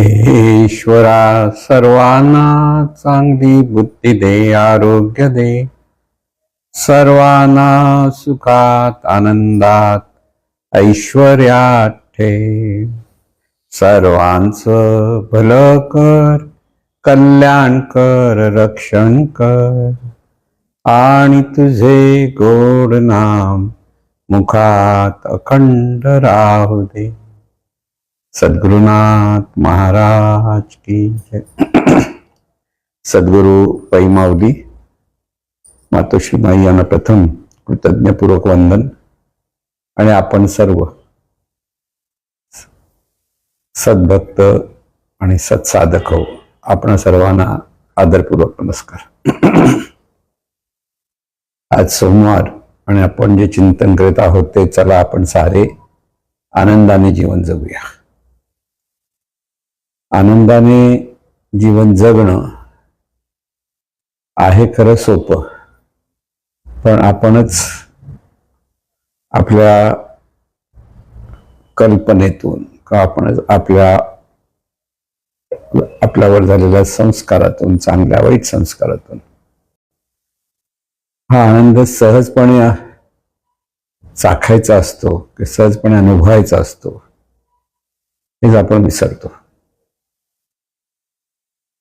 हे ईश्वरा, सर्वांना चांगली बुद्धी दे, आरोग्य दे, सर्वांना सुखात आनंदात ऐश्वर्यात ठेव. सर्वांचं भलं कर, कल्याण कर, रक्षण कर, आणि तुझे गोड नाम मुखात अखंड राहू दे. सद्गुरुनाथ महाराज की जय. सद्गुरु पै माऊली मातोश्री माई यांना प्रथम कृतज्ञपूर्वक वंदन. आणि आपण सर्व सद्भक्त आणि सत्साधक हो, आपण सर्वांना आदरपूर्वक नमस्कार. आज सोमवार आणि आपण जे चिंतन करीत आहोत ते, चला आपण सारे आनंदाने जीवन जगूया. आनंदाने जीवन जगणं आहे खरं सोपं, पण आपणच आपल्या कल्पनेतून किंवा आपणच आपल्यावर झालेल्या संस्कारातून, चांगल्या वाईट संस्कारातून हा आनंद सहजपणे चाखायचा असतो की सहजपणे अनुभवायचा असतो, हेच आपण विसरतो.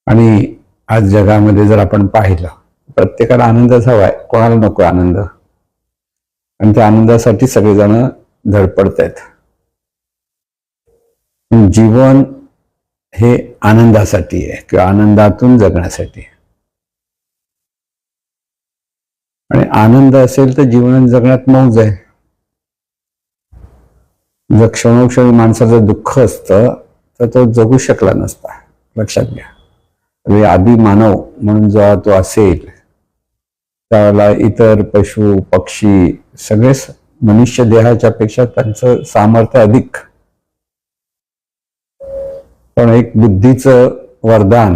आणि आज जगामध्ये जर आपण पाहिलं, प्रत्येकाला आनंदच हवाय, कोणाला नको आनंद, आणि त्या आनंदासाठी सगळेजण धडपडत आहेत. जीवन हे आनंदासाठी आहे किंवा आनंदातून जगण्यासाठी. आणि आनंद असेल तर जीवन जगण्यात मौज आहे. जर क्षणोक्षणी माणसाचं दुःख असतं तर तो जगू शकला नसता, लक्षात घ्या. आदी मानव म्हणून जेव्हा तो असेल त्यावेळेला इतर पशु पक्षी सगळेच मनुष्य देहाच्या पेक्षा त्यांचं सामर्थ्य अधिक. पण एक बुद्धीचं वरदान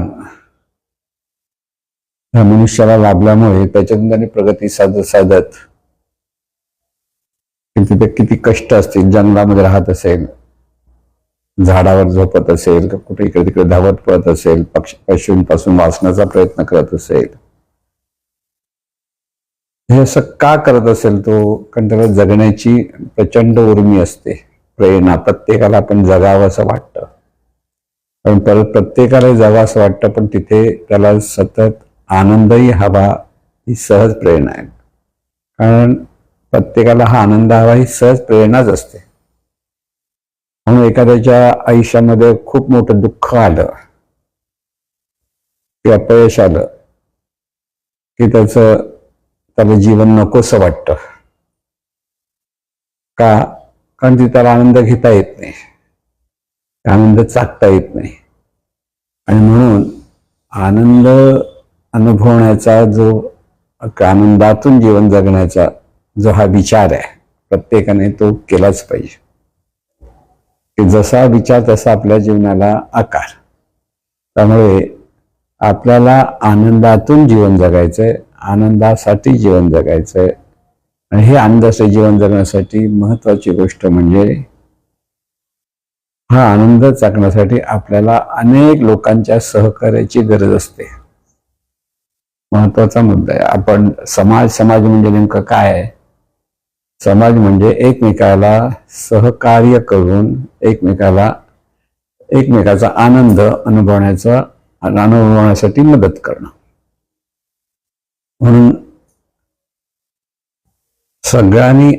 ह्या मनुष्याला लाभल्यामुळे त्याच्यातून त्यांनी प्रगती साधत तिथे किती कष्ट असतील, जंगलामध्ये राहत असेल, झाडावर झोपत असेल, कुठे इकडे तिकडे धावत पळत असेल, पशूंपासून वाचण्याचा प्रयत्न करत असेल. हे असं का करत असेल तो? कारण त्याला जगण्याची प्रचंड उर्मी असते, प्रेरणा. प्रत्येकाला आपण जगावं असं वाटतं, पण परत प्रत्येकाला जगावं असं वाटतं, पण तिथे त्याला सतत आनंदही हवा, ही सहज प्रेरणा आहे. कारण प्रत्येकाला हा आनंद हवा, ही सहज प्रेरणाच असते. म्हणून एखाद्याच्या आयुष्यामध्ये खूप मोठं दुःख आलं की अपयश आलं की त्याला जीवन नकोसं वाटतं. का? कारण ती त्याला आनंद घेता येत नाही, आनंद चाकता येत नाही. आणि म्हणून आनंद अनुभवण्याचा जो, आनंदातून जीवन जगण्याचा जो हा विचार आहे, प्रत्येकाने तो केलाच पाहिजे. की जसा विचार तसा आपल्या जीवनाला आकार. त्यामुळे आपल्याला आनंदातून जीवन जगायचंय, आनंदासाठी जीवन जगायचंय. आणि हे आनंदाचे जीवन जगण्यासाठी महत्वाची गोष्ट म्हणजे हा आनंद चाकण्यासाठी आपल्याला अनेक लोकांच्या सहकार्याची गरज असते. महत्वाचा मुद्दा आहे. आपण समाज म्हणजे नेमकं काय आहे? समाज म्हणजे एकमेकाला सहकार्य करून एकमेकाचा आनंद अनुभवण्यासाठी मदत करणं. म्हणून सगळ्यांनी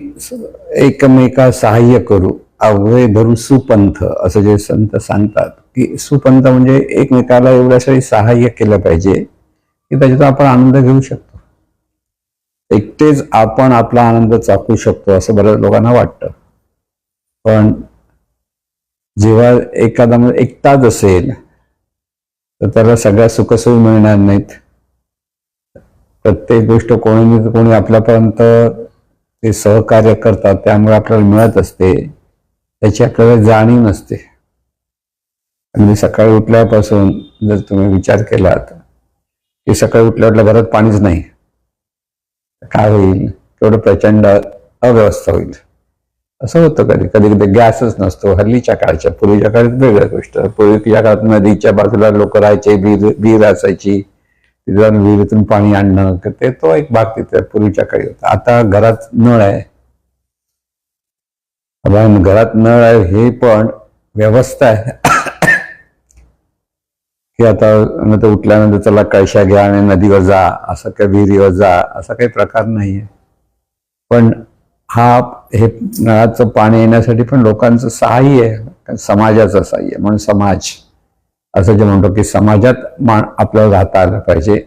एकमेका सहाय्य करू, अवघे धरू सुपंथ, असं जे संत सांगतात. की सुपंथ म्हणजे एकमेकाला एवढ्यासाठी सहाय्य केलं पाहिजे की त्याच्यातून आपण आनंद घेऊ शकतो. एकटेच आपण आपला आनंद चाकू शकतो असं बऱ्याच लोकांना वाटतं. पण जेव्हा एखादा एकटाच असेल तर त्याला सगळ्या सुखसोयी मिळणार नाहीत. प्रत्येक गोष्ट कोणी आपल्यापर्यंत ते सहकार्य करतात, त्यामुळे आपल्याला मिळत असते, त्याची आपल्याला जाणीव नसते. आणि सकाळी उठल्यापासून जर तुम्ही विचार केलात की सकाळी उठल्या घरात पाणीच नाही, काय होईल? तेवढं प्रचंड अव्यवस्था होईल. असं होतं कधी कधी कधी गॅसच नसतो हल्लीच्या काळच्या. पूर्वीच्या काळात वेगळ्या गोष्ट. पूर्वीच्या काळात नदीच्या बाजूला लोक राहायचे, विहीर असायची, तिथे जाऊन विहिरीतून पाणी आणणं, ते तो एक भाग तिथे पूर्वीच्या काळी होता. आता घरात नळ आहे. घरात नळ आहे हे पण व्यवस्था आहे की आता उठल्यानंतर चला कळशा घ्या आणि नदीवर जा, असं काही विहिरीवर जा, असा काही प्रकार नाहीये. पण हे नळाचं पाणी येण्यासाठी पण लोकांचं सहाय्य आहे, समाजाचं सहाय्य. म्हणून समाज असं जे म्हणतो की समाजात आपल्याला राहता आलं पाहिजे,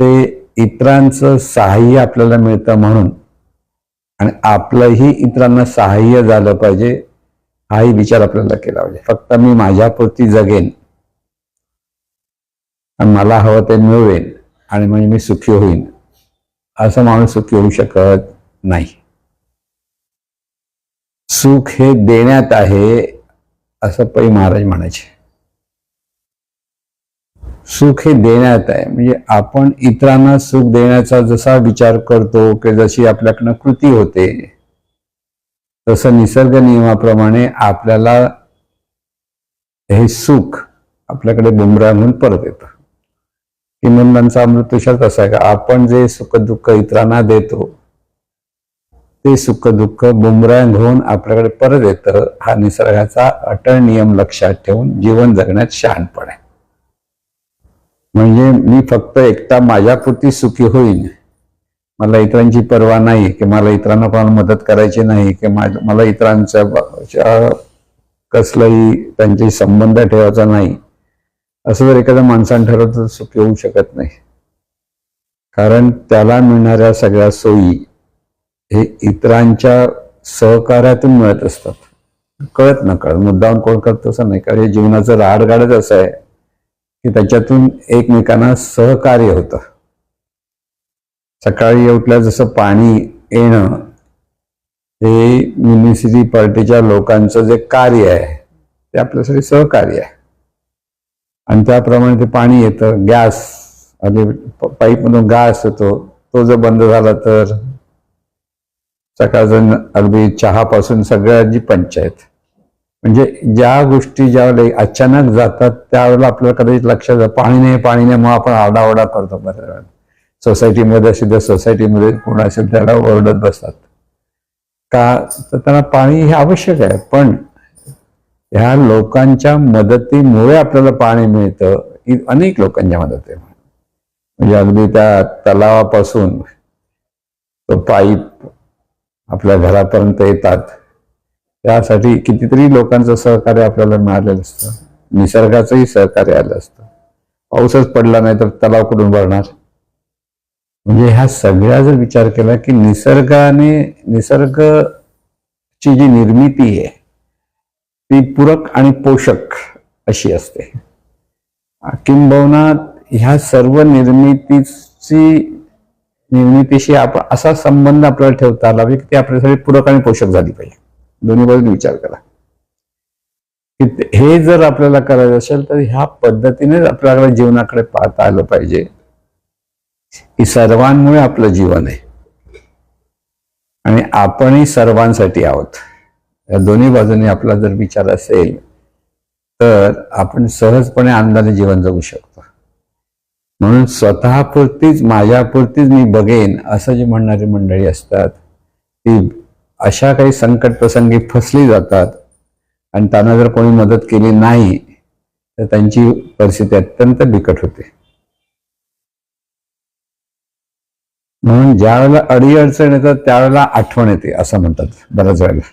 ते इतरांचं सहाय्य आपल्याला मिळतं म्हणून, आणि आपलंही इतरांना सहाय्य झालं पाहिजे हाही विचार आपल्याला केला पाहिजे. फक्त मी माझ्यापुरती जगेन आणि मला हवं ते मिळवेन आणि म्हणजे मी सुखी होईन, असं माणूस सुखी होऊ शकत नाही. सुख हे देण्यात आहे असं पै महाराज म्हणायचे. सुख हे देण्यात आहे म्हणजे आपण इतरांना सुख देण्याचा जसा विचार करतो की जशी आपल्याकडनं कृती होते, तसं निसर्ग नियमाप्रमाणे आपल्याला हे सुख आपल्याकडे बुमरांग म्हणून परत येतं. हिमंतांचा अमृत विषय असा आहे का आपण जे सुख दुःख इतरांना देतो ते सुख दुःख बुमरांग होऊन आपल्याकडे परत येतं. हा निसर्गाचा अटळ नियम लक्षात ठेवून जीवन जगण्यात शहाणपण आहे. म्हणजे मी फक्त एकटा माझ्यापुरती सुखी होईन, मला इतरांची पर्वा नाही, की मला इतरांना कोणाला मदत करायची नाही, की मला इतरांच्या कसलाही त्यांच्याशी संबंध ठेवायचा नाही, असं जर एखाद्या माणसानं ठरवलं तर सुखी होऊ शकत नाही. कारण त्याला मिळणाऱ्या सगळ्या सोयी हे इतरांच्या सहकार्यातून मिळत असतात. कळत न कळत मुद्दाम कोण करत असं नाही. कारण हे जीवनाचं राडगाडच असं आहे की त्याच्यातून एकमेकांना सहकार्य होतं. सकाळी उठल्या जसं पाणी येणं हे म्युनिसिपालिटीच्या लोकांचं जे कार्य आहे ते आपल्यासाठी सहकार्य आहे, आणि त्याप्रमाणे ते पाणी येतं. गॅस आणि पाईपमधून गॅस येतो, तो जर बंद झाला तर सकाळचं अगदी चहापासून सगळ्याची पंचायत. म्हणजे ज्या गोष्टी ज्यावेळेला अचानक जातात त्यावेळेला आपल्याला कदाचित लक्षात पाणी नाही मग आपण आरडाओरडा करतो. बऱ्याच वेळा सोसायटीमध्ये असेल तर सोसायटीमध्ये कोण असेल त्याला ओरडत बसतात का, तर त्यांना पाणी हे आवश्यक आहे. पण ह्या लोकांच्या मदतीमुळे आपल्याला पाणी मिळतं, अनेक लोकांच्या मदतीमुळे. म्हणजे अगदी त्या तलावापासून तो पाईप आपल्या घरापर्यंत येतात, त्यासाठी कितीतरी लोकांचं सहकार्य आपल्याला मिळालेलं असतं. निसर्गाचंही सहकार्य आलं असतं. पाऊसच पडला नाही तर तलाव कुठून भरणार. म्हणजे ह्या सगळ्या जर विचार केला की निसर्गाची जी निर्मिती आहे ती पूरक आणि पोषक अशी असते. किंबहुना ह्या सर्व निर्मितीशी आपण असा संबंध आपल्याला ठेवता आला पाहिजे की ती आपल्यासाठी पूरक आणि पोषक झाली पाहिजे. दोन्ही बाजूने विचार करा. हे जर आपल्याला करायचं असेल तर ह्या पद्धतीनेच आपल्याला जीवनाकडे पाहता आलं पाहिजे की सर्वांमुळे आपलं जीवन आहे आणि आपणही सर्वांसाठी आहोत. या दोन्ही बाजूने आपला जर विचार असेल तर आपण सहजपणे आनंदाने जीवन जगू शकतो. म्हणून स्वतःपुरतीच माझ्यापुरतीच मी बघेन असं जे म्हणणारी मंडळी असतात ती अशा काही संकट प्रसंगी फसली जातात, आणि त्यांना जर कोणी मदत केली नाही तर त्यांची परिस्थिती अत्यंत बिकट होते. म्हणून ज्या वेळेला अडीअडचण येतात त्यावेळेला आठवण येते असं म्हणतात बऱ्याच वेळेला.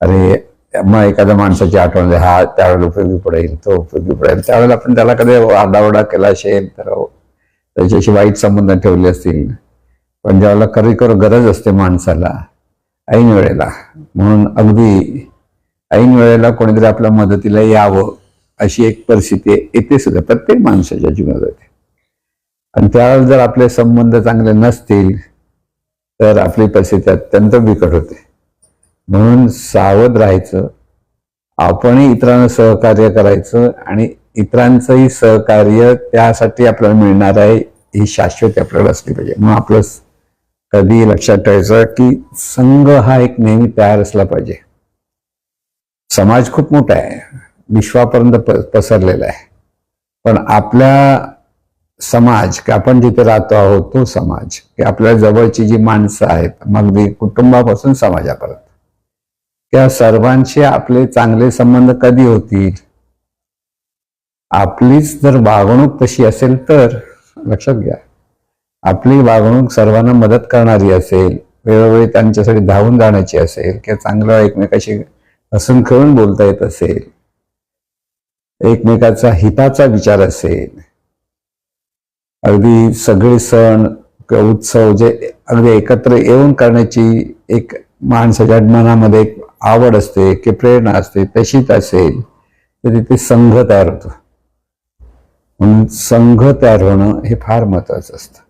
अरे मग एखाद्या माणसाची आठवण हा त्यावेळेला उपयोगी पडेल, तो उपयोगी पडेल. त्यावेळेला आपण त्याला कधी आरडाओरडा केला असेल तर त्याच्याशी वाईट संबंध ठेवले असतील, पण ज्यावेळेला खरी गरज असते माणसाला ऐन वेळेला, म्हणून अगदी ऐन वेळेला कोणीतरी आपल्या मदतीला यावं अशी एक परिस्थिती येते सुद्धा प्रत्येक माणसाच्या जीवनात येते. आणि त्यावेळेला जर आपले संबंध चांगले नसतील तर आपली परिस्थिती अत्यंत बिकट होते. म्हणून सावध राहायचं, आपणही इतरांना सहकार्य करायचं, आणि इतरांचंही सहकार्य त्यासाठी आपल्याला मिळणार आहे ही शाश्वती आपल्याला असली पाहिजे. म्हणून आपलं कधी लक्षात ठेवायचं की संघ हा एक नेहमी तयार असला पाहिजे. समाज खूप मोठा आहे, विश्वापर्यंत पसरलेला आहे, पण आपल्या समाज की आपण जिथे राहतो आहोत तो समाज की आपल्या जवळची जी माणसं आहेत, मग कुटुंबापासून समाजापर्यंत, त्या सर्वांशी आपले चांगले संबंध कधी होतील? आपलीच जर वागणूक तशी असेल तर. लक्षात घ्या, आपली वागणूक सर्वांना मदत करणारी असेल, वेळोवेळी त्यांच्यासाठी धावून जाण्याची असेल, किंवा चांगलं एकमेकाशी हसून खेळून बोलता येत असेल, एकमेकाचा हिताचा विचार असेल, अगदी सगळे सण किंवा उत्सव जे अगदी एकत्र येऊन करण्याची एक माणसाच्या मनामध्ये एक आवड असते की प्रेरणा असते, तशीच असेल तर तिथे संघ तयार होतो. म्हणून संघ तयार होणं हे फार महत्वाचं असतं.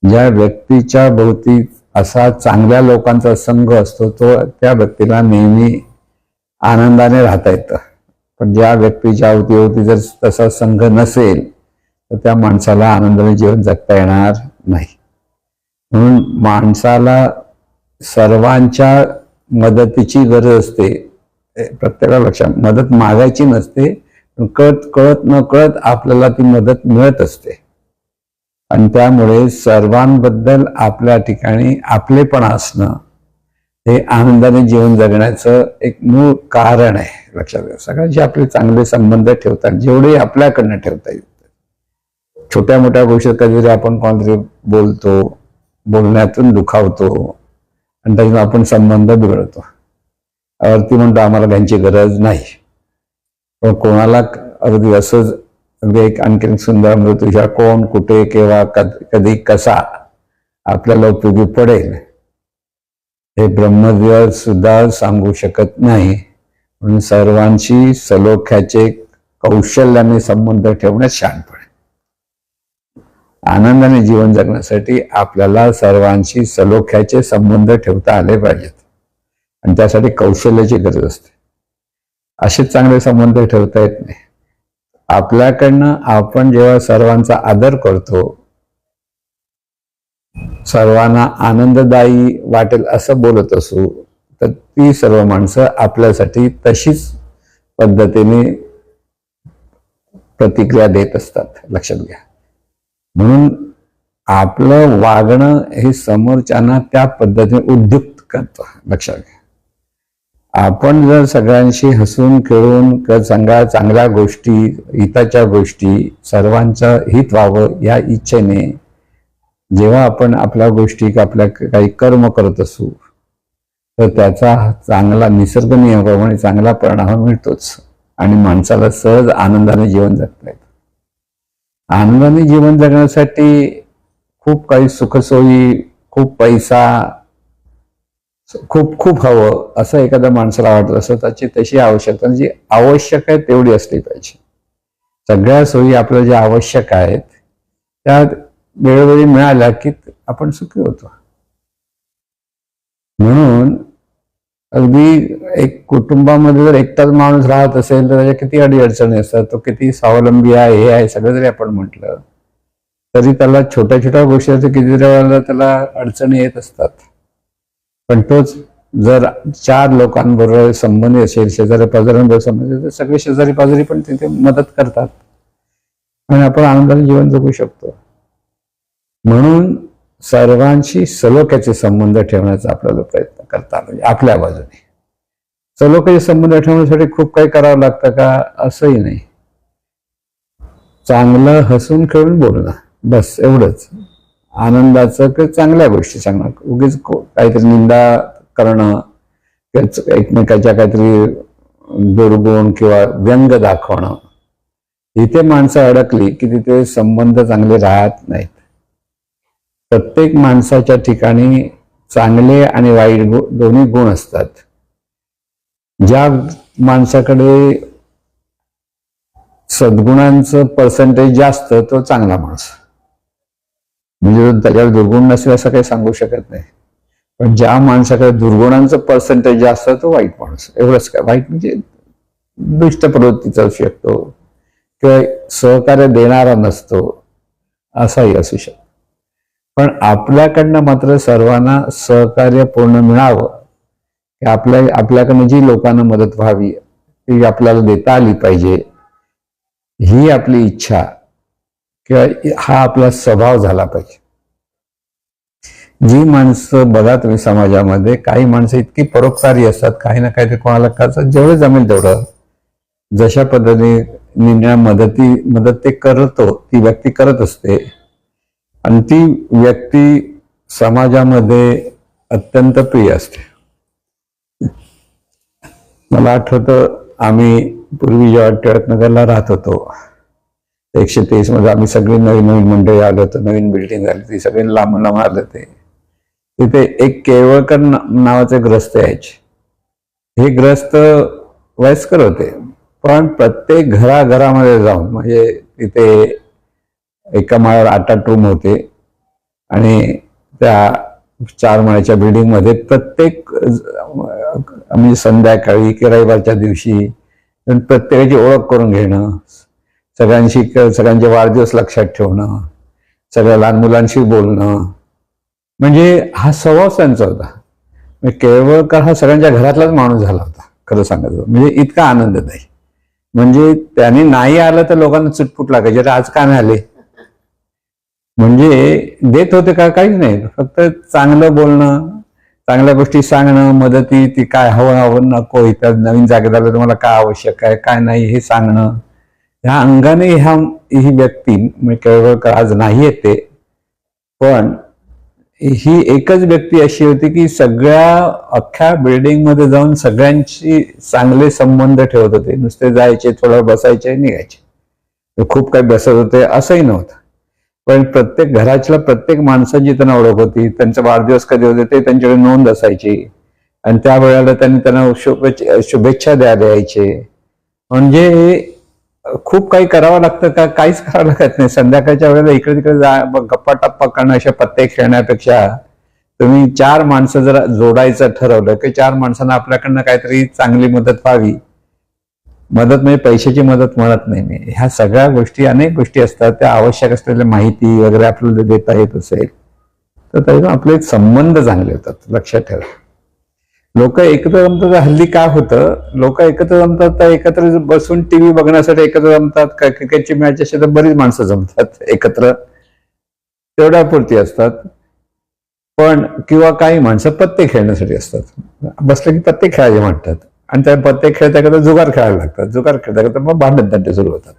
ज्या व्यक्तीच्या भोवती असा चांगल्या लोकांचा संघ असतो तो त्या व्यक्तीला नेहमी आनंदाने राहता येतं. पण ज्या व्यक्तीच्या अवतीभोवती जर तसा संघ नसेल तर त्या माणसाला आनंदाने जीवन जगता येणार नाही. म्हणून माणसाला सर्वांच्या मदतीची गरज असते. प्रत्येकाला लक्षात, मदत मागायची नसते, पण कळत न कळत आपल्याला ती मदत मिळत असते. आणि त्यामुळे सर्वांबद्दल आपल्या ठिकाणी आपलेपणा असणं हे आनंदाने जीवन जगण्याचं एक मूळ कारण आहे. लक्षात घ्या, सगळ्यांचे आपले चांगले संबंध ठेवतात जेवढे आपल्याकडनं ठेवता येईल. छोट्या मोठ्या गोष्टी कधीतरी आपण कोणतरी बोलतो, बोलण्यातून दुखावतो आणि त्यातून आपण संबंध बिघडतो. अर्थी म्हणतो आम्हाला त्यांची गरज नाही. पण कोणाला अगदी असंच अगदी एक आणखीन सुंदर मृत्यूच्या कोण कुठे केव्हा कधी कसा आपल्याला उपयोगी पडेल हे ब्रह्मदेव सुद्धा सांगू शकत नाही. म्हणून सर्वांशी सलोख्याचे कौशल्याने संबंध ठेवण्यात शहाणपण. आनंदाने जीवन जगण्यासाठी आपल्याला सर्वांशी सलोख्याचे संबंध ठेवता आले पाहिजेत आणि त्यासाठी कौशल्याची गरज असते. असेच चांगले संबंध ठेवता येत नाही. आपल्याकडनं आपण जेव्हा सर्वांचा आदर करतो, सर्वांना आनंददायी वाटेल असं बोलत असू, तर ती सर्व माणसं आपल्यासाठी तशीच पद्धतीने प्रतिक्रिया देत असतात. लक्षात घ्या. म्हणून आपलं वागणं हे समोरच्यांना त्या पद्धतीने उद्युक्त करतं. लक्षात घ्या. आपण जर सगळ्यांशी हसून खेळून चांगल्या गोष्टी, हिताच्या गोष्टी, सर्वांचं हित व्हावं या इच्छेने जेव्हा आपण आपल्या गोष्टी आपल्या काही कर्म करत असू तर त्याचा चांगला निसर्ग नियमाप्रमाणे चांगला परिणाम मिळतोच आणि माणसाला सहज आनंदाने जीवन जगता येतं. आनंदाने जीवन जगण्यासाठी खूप काही सुखसोयी, खूप पैसा, खूप खूप हवं असं एखाद्या माणसाला वाटत असं त्याची तशी आवश्यकता जी आवश्यक आहे तेवढी असली पाहिजे. सगळ्या सोयी आपल्याला ज्या आवश्यक आहेत त्या वेळोवेळी मिळाल्या की आपण सुखी होतो. म्हणून अगदी एक कुटुंबामध्ये जर एकटाच माणूस राहत असेल तर त्याच्या किती अडीअडचणी असतात, तो किती स्वावलंबी आहे हे आहे सगळं जरी आपण म्हटलं तरी त्याला छोट्या छोट्या गोष्टी किती वेळेला त्याला अडचणी येत असतात. पण तोच जर 4 लोकांबरोबर संबंधी असेल, शेजारी पाजाऱ्यांबरोबर संबंधित, तर सगळे शेजारी पाजारी पण तिथे मदत करतात आणि आपण आनंदाने जीवन जगू शकतो. म्हणून सर्वांशी सलोख्याचे संबंध ठेवण्याचा आपल्याला प्रयत्न करता आला. आपल्या बाजूने सलोख्याचे संबंध ठेवण्यासाठी खूप काही करावं लागतं का? असंही नाही. चांगलं हसून खेळून बोलणं, बस एवढंच. आनंदाचं किंवा चांगल्या गोष्टी सांगणं, उगीच काहीतरी निंदा करणं, एकमेकाच्या काहीतरी दुर्गुण किंवा व्यंग दाखवणं, इथे माणसं अडकली की तिथे संबंध चांगले राहत नाहीत. प्रत्येक माणसाच्या ठिकाणी चांगले आणि वाईट दोन्ही गुण असतात. ज्या माणसाकडे सद्गुणांचं पर्सेंटेज जास्त तो चांगला माणूस, म्हणजे त्याच्यावर दुर्गुण नसेल असं काही सांगू शकत नाही. पण ज्या माणसाकडे दुर्गुणांचं पर्सेंटेज जास्त तो वाईट माणूस. एवढंच काय, वाईट म्हणजे दुष्ट प्रवृत्तीचा असू शकतो किंवा सहकार्य देणारा नसतो असाही असू शकतो. पण आपल्याकडनं मात्र सर्वांना सहकार्य पूर्ण मिळावं, की आपल्याकडनं जी लोकांना मदत व्हावी ती आपल्याला देता आली पाहिजे, ही आपली इच्छा किंवा हा आपला स्वभाव झाला पाहिजे. जी माणसं बघा तुम्ही समाजामध्ये, काही माणसं इतकी परोपकारी असतात, काही ना काहीतरी कोणाला कसं जेवढं जमेल तेवढं, जशा पद्धतीने मदत ते करतो ती व्यक्ती करत असते, आणि ती व्यक्ती समाजामध्ये अत्यंत प्रिय असते. मला आठवतं, आम्ही पूर्वी जेव्हा टिळकनगरला राहत होतो, 123 मध्ये आम्ही सगळी नवीन मंडळी आलो होतो, नवीन बिल्डिंग झाली, ती सगळी लांब लांब आले होते. तिथे एक केळवळकर नावाचे ग्रस्त यायचे. हे ग्रस्त वयस्कर होते, पण प्रत्येक घराघरामध्ये जाऊन, म्हणजे तिथे एका माळ्यावर 8-8 रूम होते, आणि त्या 4 माळ्याच्या बिल्डिंग मध्ये प्रत्येक म्हणजे संध्याकाळी की रविवारच्या दिवशी प्रत्येकाची ओळख करून घेणं, सगळ्यांचे वाढदिवस लक्षात ठेवणं, सगळ्या लहान मुलांशी बोलणं, म्हणजे हा स्वभाव त्यांचा होता. म्हणजे केळवळकर हा सगळ्यांच्या घरातलाच माणूस झाला होता, खरं सांगायचं म्हणजे. इतका आनंद नाही, म्हणजे त्यांनी नाही आलं तर लोकांना चुटपुट लागायचे, आज का नाही आले, म्हणजे देत होते का, काहीच नाही, फक्त चांगलं बोलणं, चांगल्या गोष्टी सांगणं, मदती, ती काय हवं नको, इथं नवीन जागेत आलं तुम्हाला काय आवश्यक आहे काय नाही हे सांगणं, ह्या अंगाने ही व्यक्ती म्हणजे केळवळकर आज नाही येते, पण ही एकच व्यक्ती अशी होती की सगळ्या अख्ख्या बिल्डिंग मध्ये जाऊन सगळ्यांशी चांगले संबंध ठेवत होते. नुसते जायचे, थोडं बसायचे, निघायचे, खूप काही बसत होते असंही नव्हतं, पण प्रत्येक घराच्या प्रत्येक माणसाची त्यांना ओळख होती. त्यांचा वाढदिवस कधी होते ते त्यांच्याकडे नोंद असायची, आणि त्या वेळेला त्यांना शुभेच्छा द्यायला यायचे. म्हणजे खूप काही करावं लागतं का, काहीच करावं लागत नाही. संध्याकाळच्या वेळेला इकडे तिकडे गप्पा टप्पा करणं, अशा पत्ते खेळण्यापेक्षा तुम्ही 4 माणसं जर जोडायचं ठरवलं की 4 माणसांना आपल्याकडनं काहीतरी चांगली मदत व्हावी, मदत म्हणजे पैशाची मदत म्हणत नाही मी, ह्या सगळ्या गोष्टी, अनेक गोष्टी असतात, त्या आवश्यक असलेल्या माहिती वगैरे आपल्याला देता येत असेल तर त्यातून आपले संबंध चांगले होतात. लक्षात ठेवा, लोक एकत्र जमतात. हल्ली काय होतं, लोक एकत्र जमतात तर एकत्र बसून टीव्ही बघण्यासाठी एकत्र जमतात, क्रिकेटची मॅच असेल तर बरीच माणसं जमतात एकत्र, तेवढ्या पुरती असतात. पण किंवा काही माणसं पत्ते खेळण्यासाठी असतात, बसले की पत्ते खेळायचे म्हणतात, आणि त्या पत्ते खेळता करता जुगार खेळायला लागतात, जुगार खेळता करता मग भांडण तंटे सुरू होतात.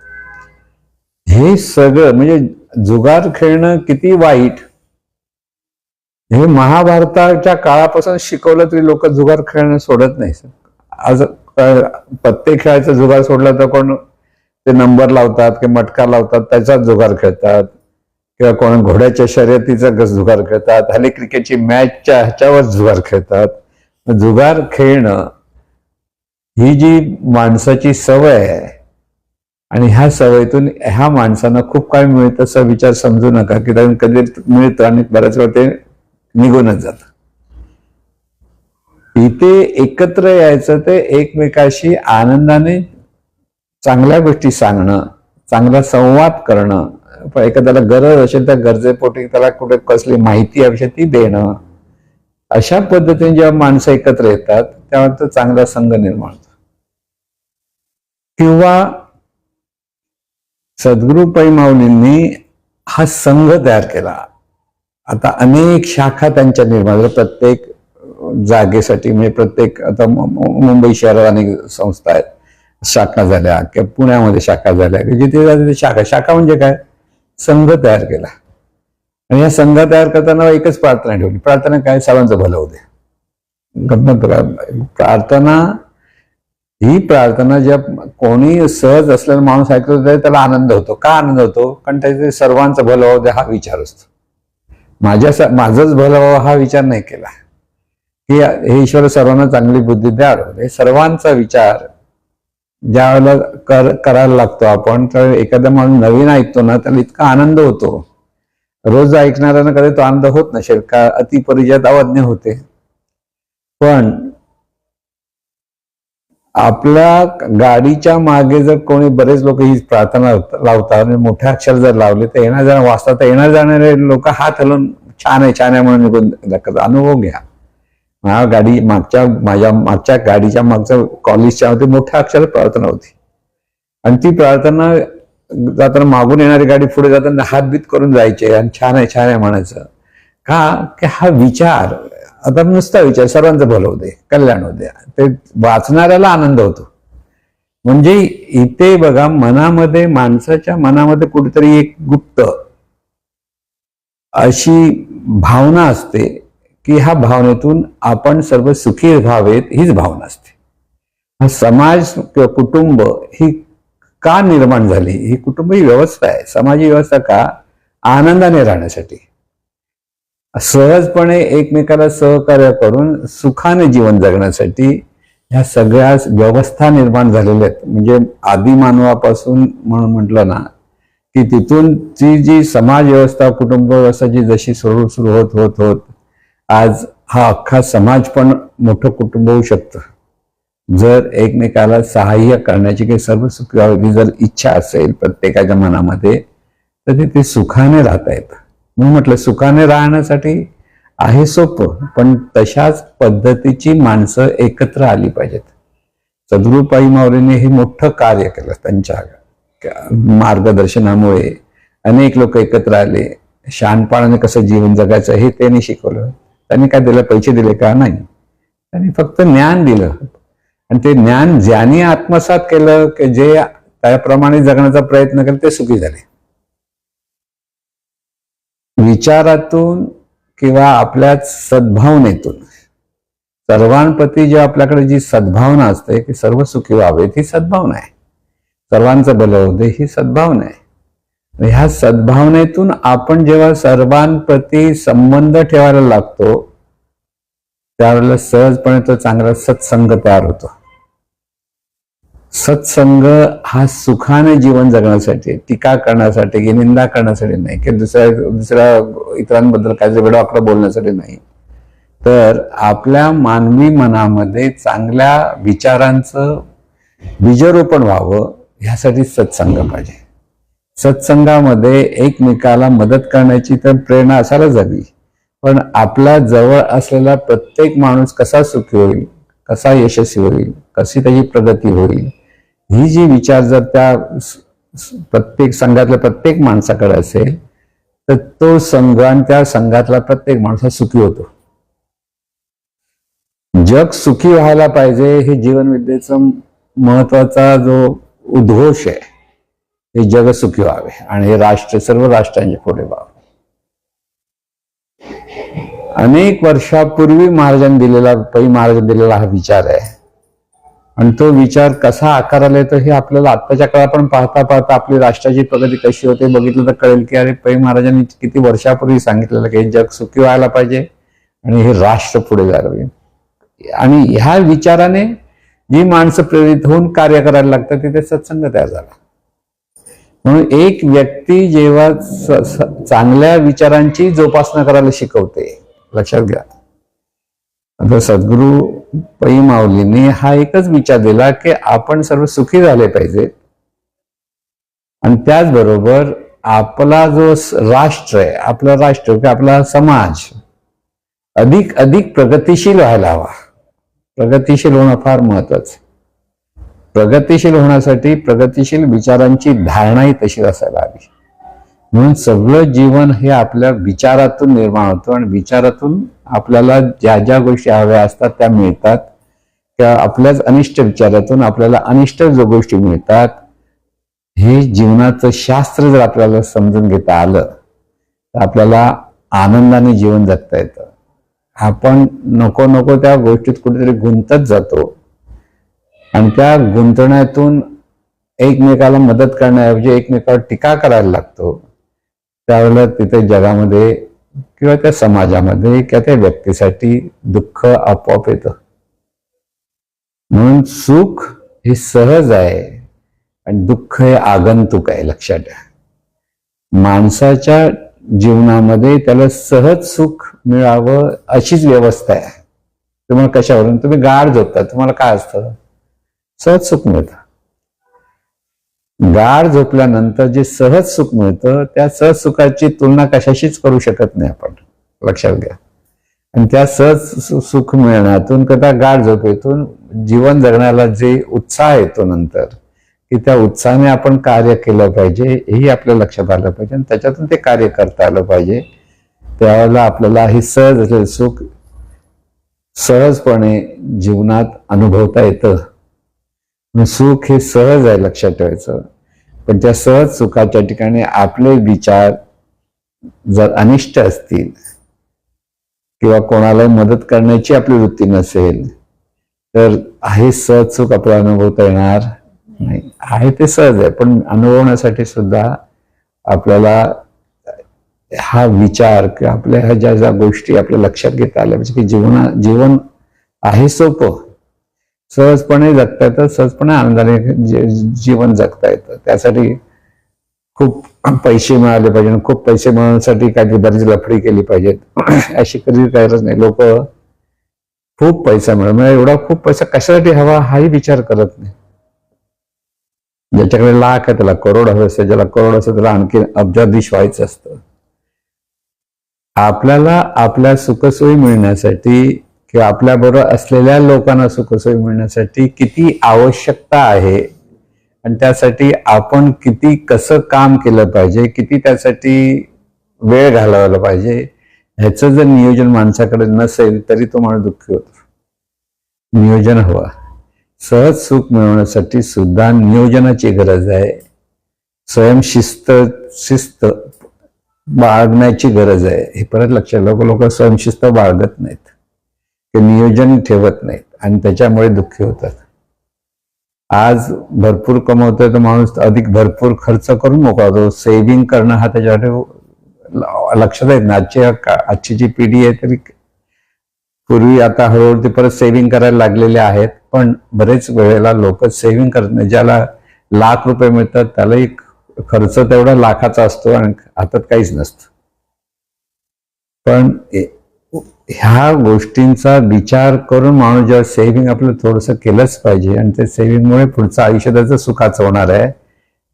हे सगळं म्हणजे जुगार खेळणं किती वाईट, हे महाभारताच्या काळापासून शिकवलं तरी लोक जुगार खेळणं सोडत नाही. आज पत्ते खेळायचा जुगार सोडला तर कोण ते नंबर लावतात की मटका लावतात त्याचाच जुगार खेळतात, किंवा कोण घोड्याच्या शर्यतीचा जुगार खेळतात, हल्ली क्रिकेटची मॅचच्या ह्याच्यावर जुगार खेळतात. जुगार खेळणं ही जी माणसाची सवय आहे, आणि ह्या सवयीतून ह्या माणसांना खूप काय मिळतं असा विचार समजू नका, की कधी मिळतं आणि बऱ्याच वेळा ते निघूनच जात. इथे एकत्र यायचं ते एकमेकाशी आनंदाने चांगल्या गोष्टी सांगणं, चांगला संवाद करणं, एखाद्याला गरज असेल त्या गरजेपोटी त्याला कुठे कसली माहिती हवी ती देणं, अशा पद्धतीने जेव्हा माणसं एकत्र येतात तेव्हा तो चांगला संघ निर्माण होतो. किंवा सद्गुरू पै माऊलींनी हा संघ तयार केला. आता अनेक शाखा त्यांच्या निर्माण झाल्या प्रत्येक जागेसाठी, म्हणजे प्रत्येक, आता मुंबई शहरात अनेक संस्था आहेत, शाखा झाल्या, किंवा पुण्यामध्ये शाखा झाल्या, जिथे जाते शाखा म्हणजे काय, संघ तयार केला. आणि या संघ तयार करताना एकच प्रार्थना ठेवली, प्रार्थना काय, सर्वांचं भलं होते. गंमत बघा, प्रार्थना ही प्रार्थना ज्या कोणी सहज असलेला माणूस ऐकतो त्याला आनंद होतो. का आनंद होतो, कारण त्याचे सर्वांचं भलं होऊ दे हा विचार असतो. माझंच भलं व्हावं हा विचार नाही केला, की हे ईश्वर सर्वांना चांगली बुद्धी द्यावं, हे सर्वांचा विचार ज्या वेळेला करायला लागतो आपण, तर एखादा माणूस नवीन ऐकतो ना त्याला इतका आनंद होतो. रोज ऐकणाऱ्यांना कधी तो आनंद होत नसेल, का अतिपरिचयात अवज्ञ होते. पण आपल्या गाडीच्या मागे जर कोणी, बरेच लोक ही प्रार्थना लावतात, मोठ्या अक्षर जर लावले तर येणार जाणार वाचतात, येणार जाणारे लोक हात हलवून छान आहे छान आहे म्हणून निघून दाखवतो. अनुभव घ्या. माझ्या मागच्या गाडीच्या मागच्या कॉलेजच्या मध्ये मोठ्या अक्षरात प्रार्थना होती आणि ती प्रार्थना जाताना मागून येणारी गाडी पुढे जाताना हातबीत करून जायचे आणि छान आहे म्हणायचं. का की हा विचार आता नुसता विचार सर्वांचं भलं होते, कल्याण होते, ते वाचणाऱ्याला आनंद होतो. म्हणजे इथे बघा मनामध्ये, माणसाच्या मनामध्ये कुठेतरी एक गुप्त अशी भावना असते की ह्या भावनेतून आपण सर्व सुखी व्हावेत, हीच भावना असते. हा समाज किंवा कुटुंब ही का निर्माण झाली? ही कुटुंब ही व्यवस्था आहे, समाजी व्यवस्था का? आनंदाने राहण्यासाठी, सहजपणे एकमेकाला सहकार्य करून सुखाने जीवन जगण्यासाठी ह्या सगळ्या व्यवस्था निर्माण झालेल्या आहेत. म्हणजे आदी मानवापासून म्हणून म्हटलं ना की तिथून ती जी समाज व्यवस्था, कुटुंब व्यवस्था जी जशी सुरू होत आज हा अख्खा समाज पण मोठं कुटुंब होऊ शकतं जर एकमेकाला सहाय्य करण्याची काही सर्व सुखी जर इच्छा असेल प्रत्येकाच्या मनामध्ये, तर ते सुखाने राहता येतं. म्हणून म्हटलं सुखाने राहण्यासाठी आहे सोपं, पण तशाच पद्धतीची माणसं एकत्र आली पाहिजेत. सद्गुरू पाई माऊलीने हे मोठं कार्य केलं. त्यांच्या मार्गदर्शनामुळे अनेक लोक एकत्र आले. शहाणपणाने कसं जीवन जगायचं हे त्यांनी शिकवलं. त्यांनी काय दिलं? पैसे दिले का? नाही. त्यांनी फक्त ज्ञान दिलं आणि ते ज्ञान ज्यांनी आत्मसात केलं की जे त्याप्रमाणे जगण्याचा प्रयत्न केला ते सुखी झाले. विचारातून किंवा आपल्या सद्भावनेतून सर्वांप्रती जे आपल्याकडे जी सद्भावना असते की सर्व सुखी व्हावेत, ही सद्भावना आहे. सर्वांचं भलं होते, ही सद्भावना आहे. ह्या सद्भावनेतून आपण जेव्हा सर्वांप्रती संबंध ठेवायला लागतो त्यावेळेला सहजपणे तो चांगला सत्संग तयार होतो. सत्संग हा सुखाने जीवन जगण्यासाठी, टीका करण्यासाठी की निंदा करण्यासाठी नाही, की दुसऱ्या इतरांबद्दल काय वेडवाकडं बोलण्यासाठी नाही, तर आपल्या मानवी मनामध्ये चांगल्या विचारांचं बीजरोपण व्हावं ह्यासाठी सत्संग पाहिजे. सत्संगामध्ये एकमेकाला मदत करण्याची तर प्रेरणा असायलाच हवी, पण आपल्या जवळ असलेला प्रत्येक माणूस कसा सुखी होईल, कसा यशस्वी होईल, कशी त्याची प्रगती होईल, ही जी विचार जर त्या प्रत्येक संघातल्या प्रत्येक माणसाकडे असेल तर तो संघ आणि त्या संघातला प्रत्येक माणूस सुखी होतो. जग सुखी व्हायला पाहिजे हे जीवनविद्येचा महत्वाचा जो उद्घोष आहे. हे जग सुखी व्हावे आणि हे राष्ट्र सर्व राष्ट्रांचे पुढे व्हावे. अनेक वर्षापूर्वी पै महाराजांनी दिलेला हा विचार आहे आणि तो विचार कसा आकाराला येतो हे आपल्याला आत्ताच्या काळात पण पाहता आपली राष्ट्राची प्रगती कशी होते बघितलं तर कळेल की अरे पै महाराजांनी किती वर्षापूर्वी सांगितलेलं की हे जग सुखी व्हायला पाहिजे आणि हे राष्ट्र पुढे जायला पाहिजे. आणि ह्या विचाराने जी माणसं प्रेरित होऊन कार्य करायला लागतात तिथे सत्संग तयार झाला. म्हणून एक व्यक्ती जेव्हा चांगल्या विचारांची जोपासना करायला शिकवते, लक्षात घ्या. आता सद्गुरू पै माऊलीने हा एकच विचार दिला की आपण सर्व सुखी झाले पाहिजे आणि त्याचबरोबर आपला जो राष्ट्र आहे, आपला राष्ट्र किंवा आपला समाज अधिक प्रगतिशील व्हायला हवा. प्रगतिशील होणं फार महत्वाचं. प्रगतिशील होण्यासाठी प्रगतिशील विचारांची धारणाही तशी असायला हवी. म्हणून सगळं जीवन हे आपल्या विचारातून निर्माण होतं आणि विचारातून आपल्याला ज्या ज्या गोष्टी हव्या असतात त्या मिळतात. त्या आपल्याच अनिष्ट विचारातून आपल्याला अनिष्ट जो गोष्टी मिळतात. हे जीवनाचं शास्त्र जर आपल्याला समजून घेता आलं तर आपल्याला आनंदाने जीवन जगता येतं. आपण नको त्या गोष्टीत कुठेतरी गुंतत जातो आणि त्या गुंतण्यातून एकमेकाला मदत करण्याऐवजी एकमेकावर टीका करायला लागतो. त्यावेळेला तिथे जगामध्ये किंवा त्या समाजामध्ये किंवा त्या व्यक्तीसाठी दुःख आपोआप येतं. म्हणून सुख हे सहज आहे आणि दुःख हे आगंतुक आहे. लक्षात घ्या. माणसाच्या जीवनामध्ये त्याला सहज सुख मिळावं अशीच व्यवस्था आहे. तुम्हाला कशावरून? तुम्ही गाढ झोपता, तुम्हाला काय असतं? सहज सुख मिळतं. गाढ झोपल्यानंतर जे सहज सुख मिळतं त्या सहज सुखाची तुलना कशाशीच करू शकत नाही आपण. लक्षात घ्या. आणि त्या सहज सुख मिळण्यातून कदा गाढ झोपेतून जीवन जगण्याला जे उत्साह येतो नंतर, की त्या उत्साहाने आपण कार्य केलं पाहिजे हेही आपल्या लक्षात आलं पाहिजे आणि त्याच्यातून ते कार्य करता आलं पाहिजे. त्यावेळेला आपल्याला हे सहज असलेलं सुख सहजपणे जीवनात अनुभवता येतं. सुख हे सहज आहे, लक्षात ठेवायचं. पण त्या सहज सुखाच्या ठिकाणी आपले विचार जर अनिष्ट असतील किंवा कोणाला मदत करण्याची आपली वृत्ती नसेल तर हे सहज सुख आपल्याला अनुभवता येणार नाही. आहे ते सहज आहे, पण अनुभवण्यासाठी सुद्धा आपल्याला हा विचार किंवा आपल्या ह्या ज्या ज्या गोष्टी आपल्या लक्षात घेता आल्या पाहिजे की जीवन आहे सोपं, सहजपणे जगता येतं, सहजपणे आनंदाने जीवन जगता येतं. त्यासाठी खूप पैसे मिळाले पाहिजे, खूप पैसे मिळवण्यासाठी काही बरीच लफडी केली पाहिजेत अशी कधी गरज नाही. लोक खूप पैसा मिळवणार, एवढा खूप पैसा कशासाठी हवा हाही विचार करत नाही. ज्याच्याकडे लाख आहे त्याला करोड हवे असते, ज्याला करोड असतं त्याला आणखी अब्जाधीश व्हायचं असतं. आपल्याला आपल्या सुखसोयी मिळण्यासाठी किंवा आपल्याबरोबर असलेल्या लोकांना सुखसोयी मिळण्यासाठी किती आवश्यकता आहे आणि त्यासाठी आपण किती कसं काम केलं पाहिजे, किती त्यासाठी वेळ घालवला पाहिजे, ह्याचं जर नियोजन माणसाकडे नसेल तरी तो माणूस दुःखी होतो. नियोजन हवं. सहज सुख मिळवण्यासाठी सुद्धा नियोजनाची गरज आहे. शिस्त बाळगण्याची गरज आहे. हे परत लक्षात, लोक स्वयंशिस्त बाळगत नाहीत, ते नियोजन ठेवत नाहीत आणि त्याच्यामुळे दुःखी होतात. आज भरपूर कमवतोय तर माणूस अधिक भरपूर खर्च करून मोकळा होतो. सेव्हिंग करणं हा त्याच्यासाठी लक्षात येत नाही. आजची जी पिढी आहे तरी पूर्वी आता हळूहळू ते परत सेव्हिंग करायला लागलेले आहेत, पण बरेच वेळेला लोक सेव्हिंग करत नाही. ज्याला लाख रुपये मिळतात त्यालाही खर्च तेवढा लाखाचा असतो आणि हातात काहीच नसतं. पण ह्या गोष्टींचा विचार करून माणूस जेव्हा सेव्हिंग आपलं थोडंसं केलंच पाहिजे आणि ते सेव्हिंगमुळे पुढचं आयुष्य त्याचं सुखाचं होणार आहे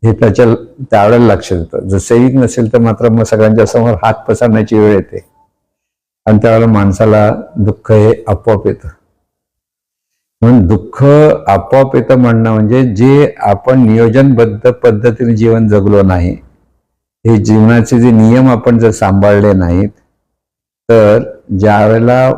हे त्यावेळेला लक्षात येतं. जर सेव्हिंग नसेल तर मात्र मग सगळ्यांच्या समोर हात पसरण्याची वेळ येते आणि त्यावेळेला माणसाला दुःख हे आपोआप येतं. म्हणून दुःख आपोआप येतं म्हणणं म्हणजे जे आपण नियोजनबद्ध पद्धतीने जीवन जगलो नाही, हे जीवनाचे जे नियम आपण जर सांभाळले नाहीत तर ज्या वेळेला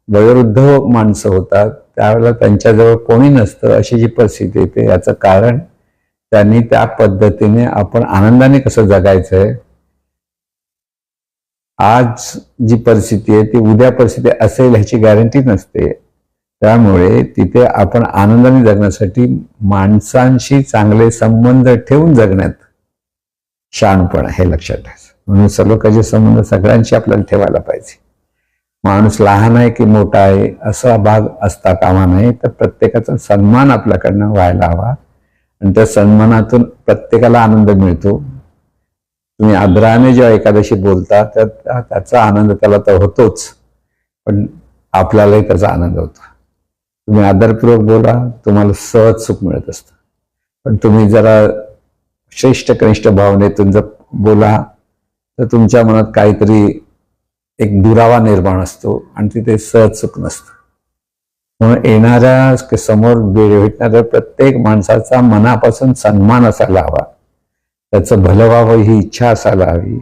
वयोवृद्ध माणसं होतात त्यावेळेला त्यांच्याजवळ कोणी नसतं अशी जी परिस्थिती येते. याचं कारण त्यांनी त्या पद्धतीने आपण आनंदाने कसं जगायचंय, आज जी परिस्थिती आहे ती उद्या परिस्थिती असेल ह्याची गॅरंटी नसते. त्यामुळे तिथे आपण आनंदाने जगण्यासाठी माणसांशी चांगले संबंध ठेवून जगण्यात शहाणपण हे लक्षात ठेवायचं. म्हणून सलोख्याचे संबंध सगळ्यांशी आपल्याला ठेवायला पाहिजे. माणूस लहान आहे की मोठा आहे असा भाग असता कामा नये, तर प्रत्येकाचा सन्मान आपल्याकडनं व्हायला हवा आणि त्या सन्मानातून प्रत्येकाला आनंद मिळतो. तुम्ही आदराने जेव्हा एखाद्याशी बोलता तर त्याचा आनंद त्याला तर होतोच, पण आपल्यालाही त्याचा आनंद होतो. तुम्ही आदरपूर्वक बोला, तुम्हाला सहज सुख मिळत असतं. पण तुम्ही जरा श्रेष्ठ कनिष्ठ भावनेतून जर बोला तर तुमच्या मनात काहीतरी एक दुरावा निर्माण असतो आणि तिथे सहज सुख नसतं. म्हणून येणाऱ्या समोर भेटणाऱ्या प्रत्येक माणसाचा मनापासून सन्मान असायला हवा, त्याचं भलं व्हावं ही इच्छा असायला हवी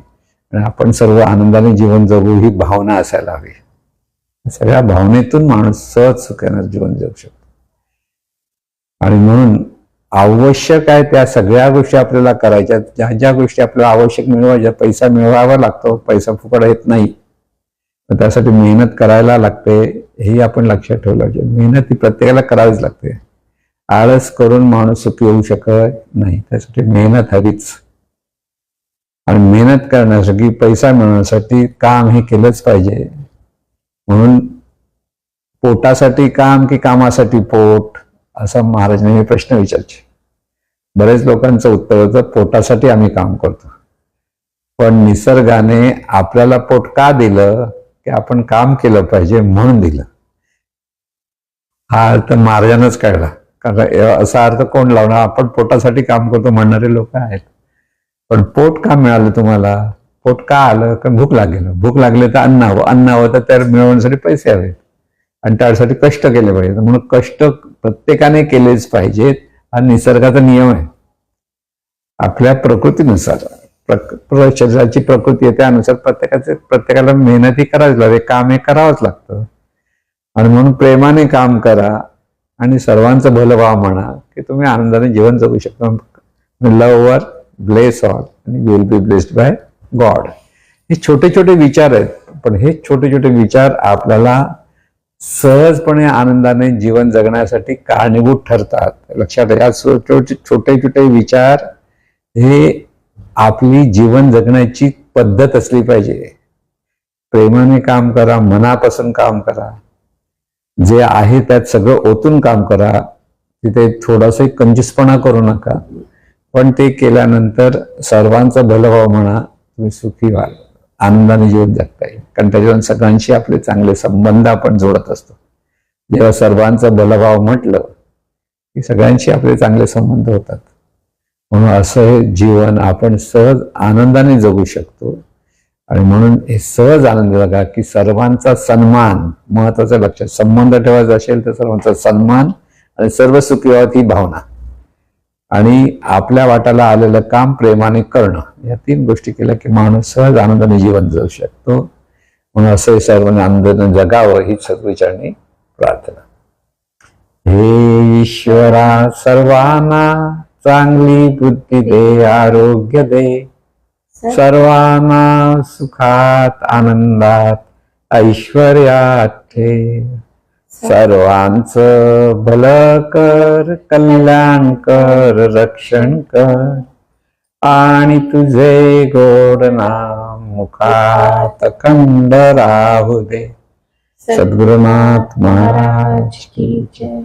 आणि आपण सर्व आनंदाने जीवन जगू ही भावना असायला हवी. सगळ्या भावनेतून माणूस सहज सुखाने जीवन जगू शकतो. आणि म्हणून आवश्यक आहे त्या सगळ्या गोष्टी आपल्याला करायच्या. ज्या ज्या गोष्टी आपल्याला आवश्यक मिळवायच्या, पैसा मिळवावा लागतो, पैसा फुकट येत नाही, त्यासाठी मेहनत करायला लागते हेही आपण लक्षात ठेवलं पाहिजे. मेहनत ही प्रत्येकाला करावीच लागते. आळस करून माणूस सुखी होऊ शकत नाही, त्यासाठी मेहनत हवीच. आणि मेहनत करण्यासाठी, पैसा मिळवण्यासाठी काम हे केलंच पाहिजे. म्हणून पोटासाठी काम की कामासाठी पोट, असा महाराजांनी प्रश्न विचारचे. बरेच लोकांचं उत्तर होतं पोटासाठी आम्ही काम करतो. पण निसर्गाने आपल्याला पोट का दिलं की आपण काम केलं पाहिजे म्हणून दिलं. हा अर्थ महाराजांनाच कळला. कारण असा अर्थ कोण लावणार, आपण पोटासाठी काम करतो म्हणणारे लोक आहेत. पण पोट का मिळालं तुम्हाला, पोट का आलं का भूक लागेल, भूक लागले तर अन्न हवं, अन्न हवं तर त्या मिळवण्यासाठी पैसे हवेत आणि त्यासाठी कष्ट केले पाहिजेत. म्हणून कष्ट प्रत्येकाने केलेच पाहिजेत. हा निसर्गाचा नियम आहे. आपल्या प्रकृतीनुसार शरीराची प्रकृती आहे त्यानुसार प्रत्येकाला मेहनती करावीच लागते, काम हे करावंच लागतं. आणि म्हणून प्रेमाने काम करा आणि सर्वांचं भलं व्हावं म्हणा की तुम्ही आनंदाने जीवन जगू शकता. लव्ह वर, ब्लेस ऑल आणि will be blessed by God. हे छोटे छोटे विचार आहेत, पण हे छोटे छोटे विचार आपल्याला सहजपणे आनंदाने जीवन जगण्यासाठी कारणीभूत ठरतात. लक्षात घ्या, छोटे छोटे विचार हे आपली जीवन जगण्याची पद्धत असली पाहिजे. प्रेमाने काम करा, मनापासून काम करा, जे आहे त्यात सगळं ओतून काम करा. तिथे थोडासा कंजूसपणा करू नका, पण ते केल्यानंतर सर्वांचं भलं व्हावं म्हणा, तुम्ही सुखी व्हाल, आनंदाने जीवन जगता येईल. कारण त्याच्यातून सगळ्यांशी आपले चांगले संबंध आपण जोडत असतो. जेव्हा सर्वांचं भलं व्हावं म्हटलं की सगळ्यांशी आपले चांगले संबंध होतात. म्हणून असं हे जीवन आपण सहज आनंदाने जगू शकतो. आणि म्हणून हे सहज आनंद जगा की सर्वांचा सन्मान महत्वाचं. लक्षात, संबंध ठेवायचा असेल तर सर्वांचा सन्मान आणि सर्व सुखी व्हावं ही भावना आणि आपल्या वाटाला आलेलं काम प्रेमाने करणं, या 3 गोष्टी केल्या की माणूस सहज आनंदाने जीवन जगू शकतो. म्हणून असं सर्वांनी आनंदाने जगावं ही सद्विचारणी प्रार्थना. हे ईश्वरा, सर्वांना चांगली बुद्धी दे, आरोग्य दे, सर्वांना सुखात आनंदात ऐश्वर्यात ठेव. सर्वांचं भलं कर, कल्याण कर, रक्षण कर आणि तुझे गोड नाम मुखात अखंड राहू दे. सद्गुरुनाथ महाराज की जय.